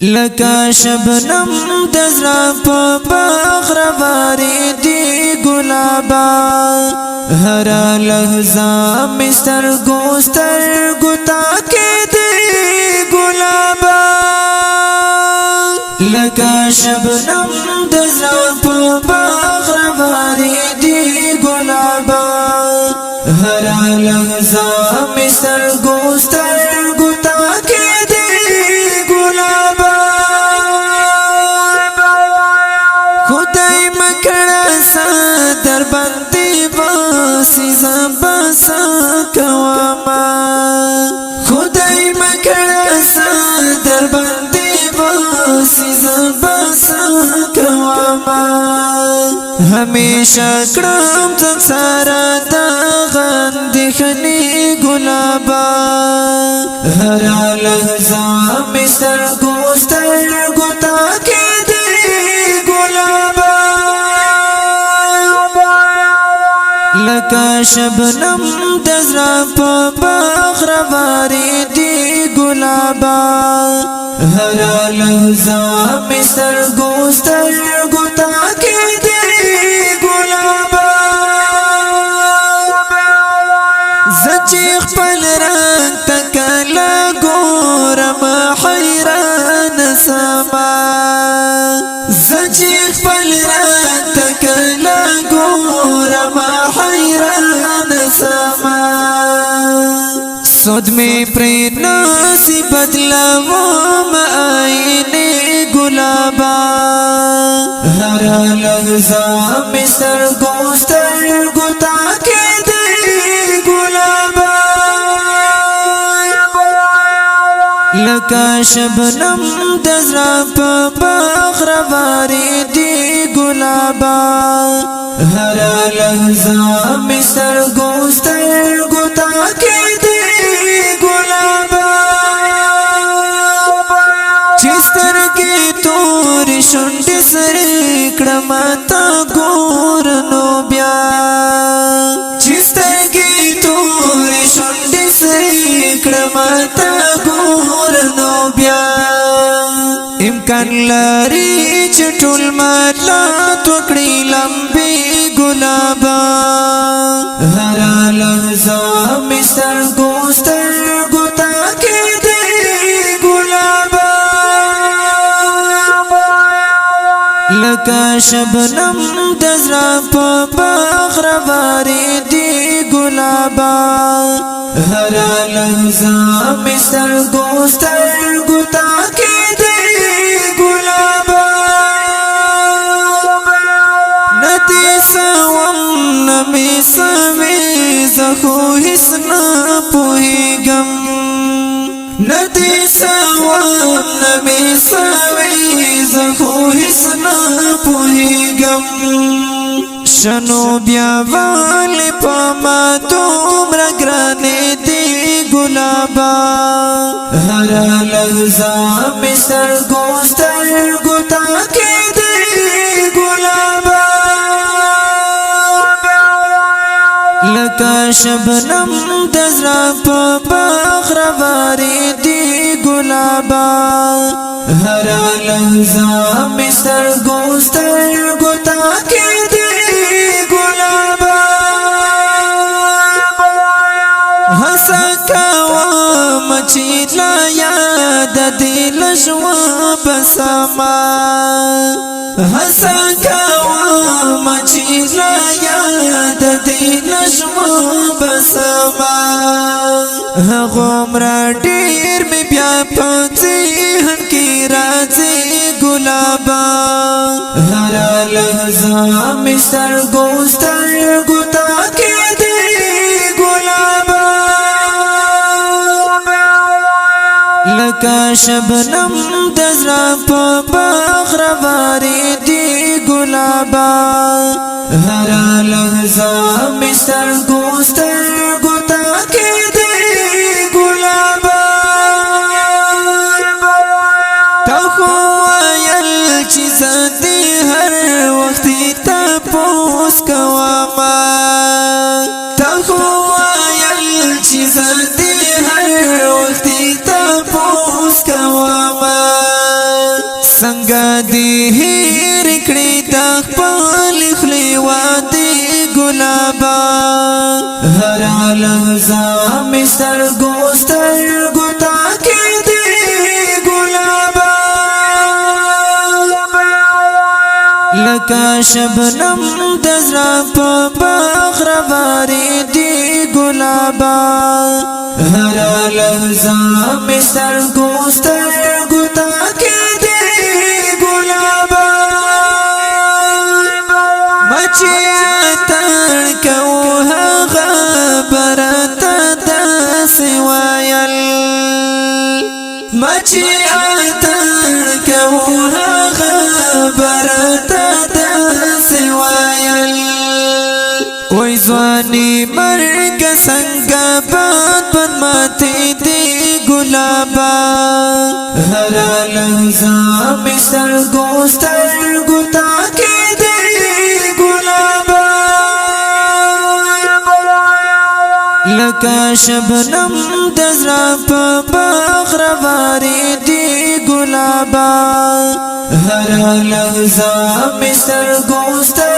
لکا شبنم دزرا پا باغ رواری دی گلابا ہر لحظہ مستر گوتا کے دی گلابا لکا شبنم دزرا پا باغ رواری دی گلابا ہر لحظہ مستر گوتا کے در بندی باسی زباسا کواما خدای مکرسا در بندی باسی زباسا کواما ہمیشہ کرم زن سارا دا غندی خنی گلابا ہر لحظہ مستر گوتا کے دی گلابا لکا شبنم دزرا پا باغ رواری دی گلابا ہر لحظہ مستر گوتا کے دی گلابا زچیخ پل رنگ تکلا گورم حیران سما زچیخ پل رنگ تکلا گورم حیران سما سود میں پریناسی بدلاوام آئینے گلابا ہر لحظہ مستر گوتا کے دی گلابا لکا شبنم دزرا پا باغ رواری دی گلابا ہر لحظہ مستر گوتا کے دی گلابا چستر کی توری شنڈ سر کڑماتا گور نو بیا چستر کی توری شنڈ سر کڑماتا گور نو بیا امکان لاری چټول مالات وکړي لمبي گلابا ہر لحظہ مستر گوتا کے دی گلابا لکا شبنم دزرا پا باغ رواری دی گلابا ہر لحظہ مستر گوتا کے دی گلابا نتی سوام نمی سوی زخو حسنا پوئی گم نتی سوام نمی سوی زخو حسنا پوئی گم شنو بیا والی پاما دومرا گرانے دی گلابا ہر لحظہ مستر گوتا کے دی گلابا لکا شبنم دزرا پا باغ رواری دی گلابا ہر لحظہ مستر گوتا کے دی گلابا ہسا کوا مچیلا یاد دل شوا بسما ہسا کوا مچیلا یاد دل شوا بسما غمرا ډیر می بیا پځي هن کی راځي گلابا ہر لحظہ مستر گوتا کے دی گلابا لکا شبنم دزرا پا باغ رواری دی گلابا ہر لحظہ مستر گوتا کے دی گلابا تخو آیل چیز دی ہر وقتی تا پوس کواما تخو آیل چیز دی ہر وقتی تا پوس کواما څنګه دې هېر کړې د خپل خولې وعدې ګلابه هره لحظه مې سترګو سترګو ته کېدې ګلابه لکه شبنم د زړه په باغ راوارېدې ګلابه هره لحظه مې سترګو سترګو ته کېدې ګلابه مچې اتڼ کوو هغه برته داسې ویل مچې اتڼ کوو هغه برته داسې ویل وای ځواني مرګ څنګه باد باد ماتې دې ګلابه هره لحظه مې سترګو سترګو ته کېدې ګلابه لکه شبنم د زړه په باغ راوارېدې ګلابه هره لحظه مې سترګو سترګو